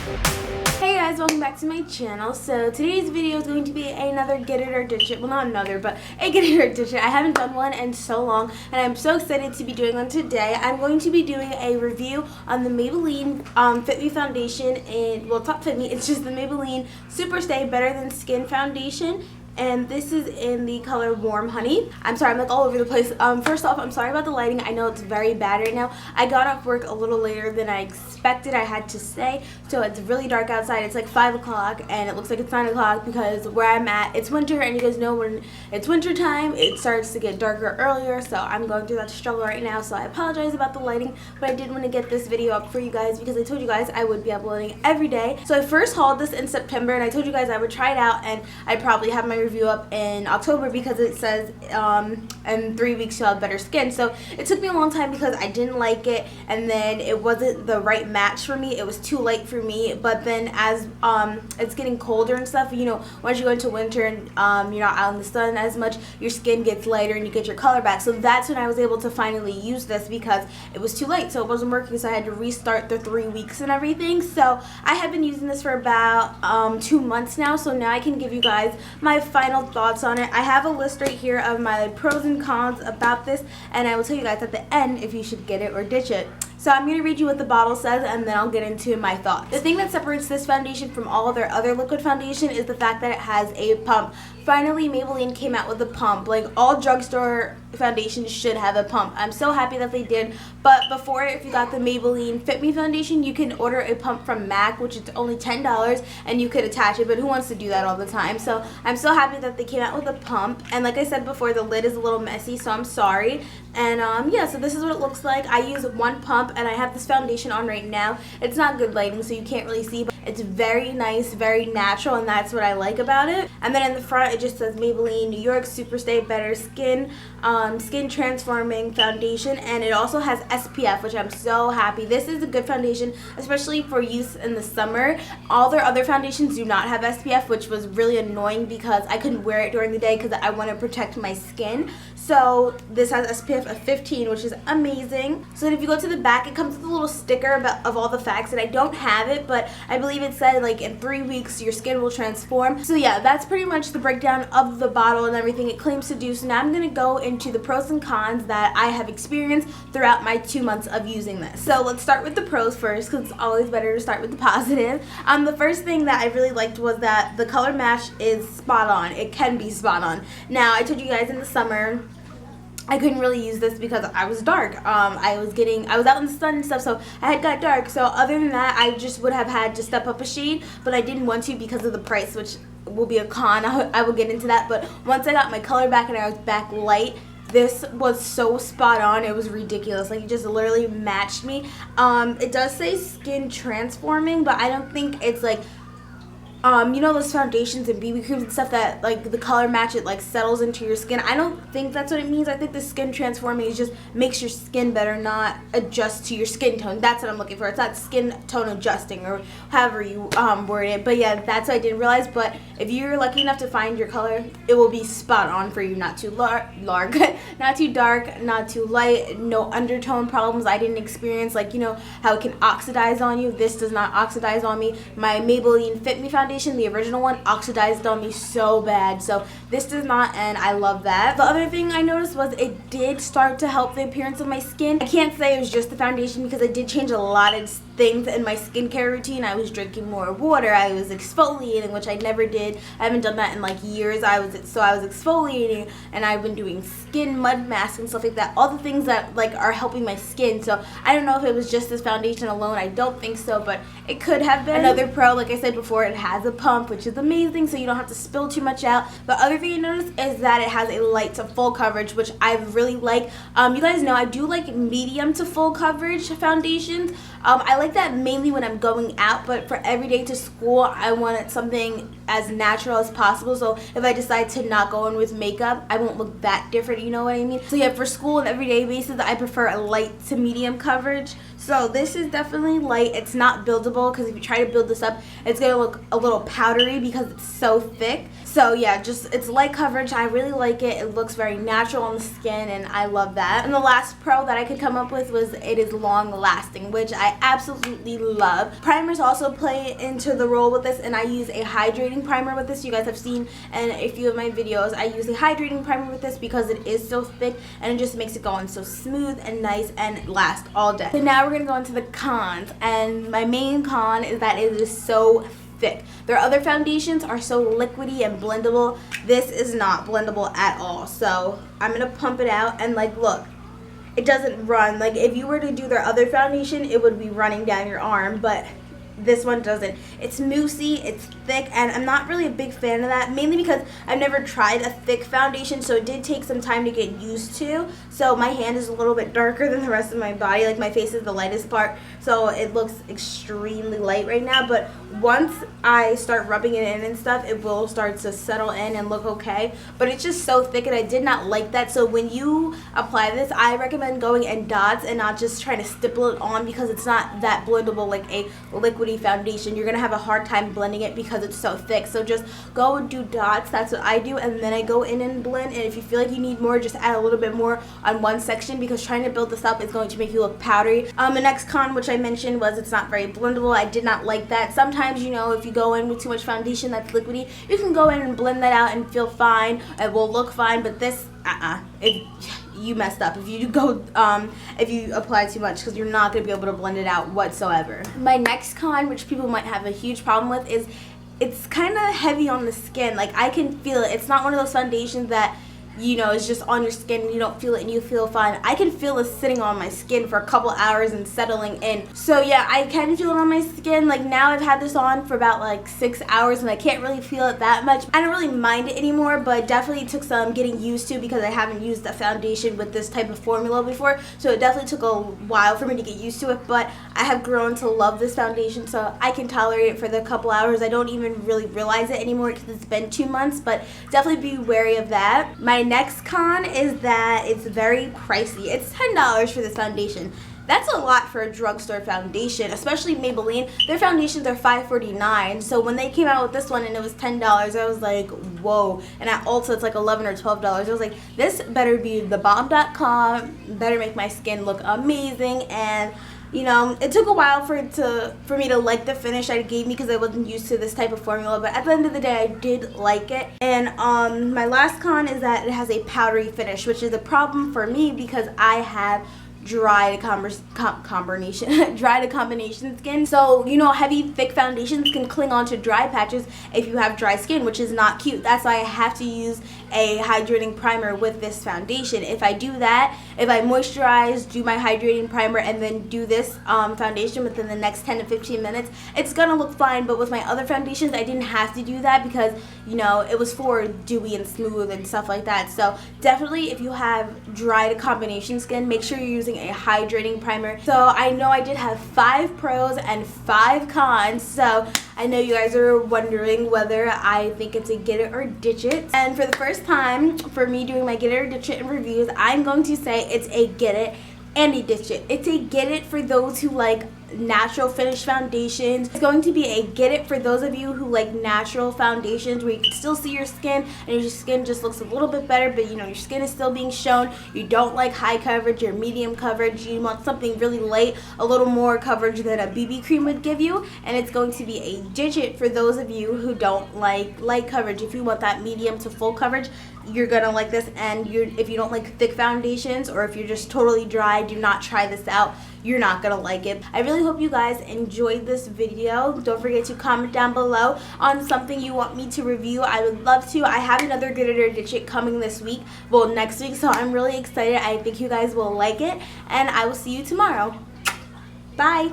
Hey guys, welcome back to my channel. So today's video is going to be another Get It or Ditch It. Well, not another, but a Get It or Ditch It. I haven't done one in so long, and I'm so excited to be doing one today. I'm going to be doing a review on the Maybelline Fit Me Foundation. And, well, it's not Fit Me, it's just the Maybelline Super Stay Better Than Skin Foundation. And this is in the color Warm Honey. I'm sorry, I'm like all over the place. First off, I'm sorry about the lighting. I know it's very bad right now. I got off work a little later than I expected, I had to say. So it's really dark outside. It's like 5 o'clock and it looks like it's 9 o'clock because where I'm at, it's winter, and you guys know when it's winter time, it starts to get darker earlier. So I'm going through that struggle right now. So I apologize about the lighting, but I did want to get this video up for you guys because I told you guys I would be uploading every day. So I first hauled this in September and I told you guys I would try it out, and I'd probably have my review up in October because it says in 3 weeks you'll have better skin. So it took me a long time because I didn't like it, and then it wasn't the right match for me. It was too light for me. But then as it's getting colder and stuff, you know, once you go into winter and you're not out in the sun as much, your skin gets lighter and you get your color back. So that's when I was able to finally use this because it was too light, so it wasn't working, so I had to restart the 3 weeks and everything. So I have been using this for about 2 months now, so now I can give you guys my final thoughts on it. I have a list right here of my pros and cons about this, and I will tell you guys at the end if you should get it or ditch it. So I'm going to read you what the bottle says, and then I'll get into my thoughts. The thing that separates this foundation from all of their other liquid foundation is the fact that it has a pump. Finally, Maybelline came out with a pump. Like, all drugstore foundations should have a pump. I'm so happy that they did. But before, if you got the Maybelline Fit Me foundation, you can order a pump from MAC, which is only $10, and you could attach it. But who wants to do that all the time? So I'm so happy that they came out with a pump. And like I said before, the lid is a little messy, so I'm sorry. And yeah, so this is what it looks like. I use one pump, and I have this foundation on right now. It's not good lighting, so you can't really see, but it's very nice, very natural, and that's what I like about it. And then in the front, it just says Maybelline New York Super Stay Better Skin Skin Transforming Foundation, and it also has SPF, which I'm so happy. This is a good foundation, especially for use in the summer. All their other foundations do not have SPF, which was really annoying because I couldn't wear it during the day because I want to protect my skin. So this has SPF of 15, which is amazing. So then if you go to the back, it comes with a little sticker of all the facts, and I don't have it, but I believe it said like in 3 weeks your skin will transform. So yeah, that's pretty much the breakdown of the bottle and everything it claims to do. So now I'm going to go into the pros and cons that I have experienced throughout my 2 months of using this. So let's start with the pros first, because it's always better to start with the positive. The first thing that I really liked was that the color match is spot on. It can be spot on. Now, I told you guys in the summer I couldn't really use this because I was dark. I was out in the sun and stuff, so I had got dark. So other than that, I just would have had to step up a shade, but I didn't want to because of the price, which will be a con. I will get into that. But once I got my color back and I was back light, this was so spot on. It was ridiculous. Like, it just literally matched me. It does say skin transforming, but I don't think it's like you know those foundations and BB creams and stuff that like the color match, it like settles into your skin. I don't think that's what it means. I think the skin transforming is just makes your skin better, not adjust to your skin tone. That's what I'm looking for. It's not skin tone adjusting or however you word it. But yeah, that's what I didn't realize. But if you're lucky enough to find your color, it will be spot on for you. Not too not too dark, not too light, no undertone problems I didn't experience. Like, you know how it can oxidize on you. This does not oxidize on me. My Maybelline Fit Me foundation, the original one, oxidized on me so bad. So this does not, and I love that. The other thing I noticed was it did start to help the appearance of my skin. I can't say it was just the foundation because I did change a lot of things in my skincare routine. I was drinking more water. I was exfoliating, which I never did. I haven't done that in like years. I was exfoliating, and I've been doing skin mud masks and stuff like that. All the things that like are helping my skin. So I don't know if it was just this foundation alone. I don't think so, but it could have been. Another pro, like I said before, it has a pump, which is amazing, so you don't have to spill too much out. The other thing I noticed is that it has a light to full coverage, which I really like. You guys know I do like medium to full coverage foundations. I like that mainly when I'm going out, but for every day to school, I wanted something as natural as possible, so if I decide to not go in with makeup, I won't look that different, you know what I mean? So yeah, for school and everyday basis, I prefer a light to medium coverage. So this is definitely light. It's not buildable, because if you try to build this up, it's going to look a little powdery because it's so thick. So yeah, just it's light coverage. I really like it. It looks very natural on the skin, and I love that. And the last pro that I could come up with was it is long lasting, which I absolutely love. Primers also play into the role with this, and I use a hydrating primer with this. You guys have seen in a few of my videos, I use a hydrating primer with this because it is so thick, and it just makes it go on so smooth and nice and last all day. So now we're going to go into the cons, and my main con is that it is so thick. Their other foundations are so liquidy and blendable. This is not blendable at all. So I'm gonna pump it out, and like, look, it doesn't run. Like, if you were to do their other foundation, it would be running down your arm, but this one doesn't. It's moussey, it's thick, and I'm not really a big fan of that, mainly because I've never tried a thick foundation, so it did take some time to get used to. So my hand is a little bit darker than the rest of my body. Like, my face is the lightest part, so it looks extremely light right now, but once I start rubbing it in and stuff, it will start to settle in and look okay. But it's just so thick, and I did not like that. So when you apply this, I recommend going in dots and not just trying to stipple it on, because it's not that blendable like a liquidy foundation. You're gonna have a hard time blending it because it's so thick. So just go and do dots. That's what I do, and then I go in and blend. And if you feel like you need more, just add a little bit more on one section, because trying to build this up is going to make you look powdery. The next con, which I mentioned, was it's not very blendable. I did not like that. Sometimes, you know, if you go in with too much foundation that's liquidy, you can go in and blend that out and feel fine. It will look fine, but this, if you messed up if you go if you apply too much, because you're not going to be able to blend it out whatsoever. My next con, which people might have a huge problem with, is it's kind of heavy on the skin. Like, I can feel it. It's not one of those foundations that, you know, it's just on your skin and you don't feel it and you feel fine. I can feel it sitting on my skin for a couple hours and settling in. So yeah, I can feel it on my skin. Like, now I've had this on for about like 6 hours, and I can't really feel it that much. I don't really mind it anymore, but definitely took some getting used to, because I haven't used a foundation with this type of formula before. So it definitely took a while for me to get used to it, but I have grown to love this foundation, so I can tolerate it for the couple hours. I don't even really realize it anymore because it's been 2 months, but definitely be wary of that. My next con is that it's very pricey. It's $10 for this foundation. That's a lot for a drugstore foundation, especially Maybelline. Their foundations are $5.49. So when they came out with this one and it was $10, I was like, whoa. And at Ulta, it's like $11 or $12. I was like, this better be the bomb.com, better make my skin look amazing. And you know, it took a while for me to like the finish it gave me, because I wasn't used to this type of formula, but at the end of the day, I did like it. And my last con is that it has a powdery finish, which is a problem for me because I have dry to combination skin. So, you know, heavy thick foundations can cling onto dry patches if you have dry skin, which is not cute. That's why I have to use a hydrating primer with this foundation. If I do that, if I moisturize, do my hydrating primer, and then do this foundation within the next 10 to 15 minutes, it's gonna look fine. But with my other foundations, I didn't have to do that because, you know, it was for dewy and smooth and stuff like that. So definitely, if you have dry to combination skin, make sure you're using a hydrating primer. So I know I did have 5 pros and 5 cons, so I know you guys are wondering whether I think it's a get it or ditch it. And for the first time for me doing my get it or ditch it in reviews, I'm going to say it's a get it and a ditch it. It's a get it for those who like natural finish foundations. It's going to be a get it for those of you who like natural foundations where you can still see your skin and your skin just looks a little bit better, but you know your skin is still being shown. You don't like high coverage or medium coverage. You want something really light, a little more coverage than a BB cream would give you. And it's going to be a ditch it for those of you who don't like light coverage. If you want that medium to full coverage, you're gonna like this. And if you don't like thick foundations, or if you're just totally dry, do not try this out. You're not gonna like it. I really hope you guys enjoyed this video. Don't forget to comment down below on something you want me to review. I would love to. I have another get it or ditch it coming this week, well, next week, so I'm really excited. I think you guys will like it, and I will see you tomorrow. Bye.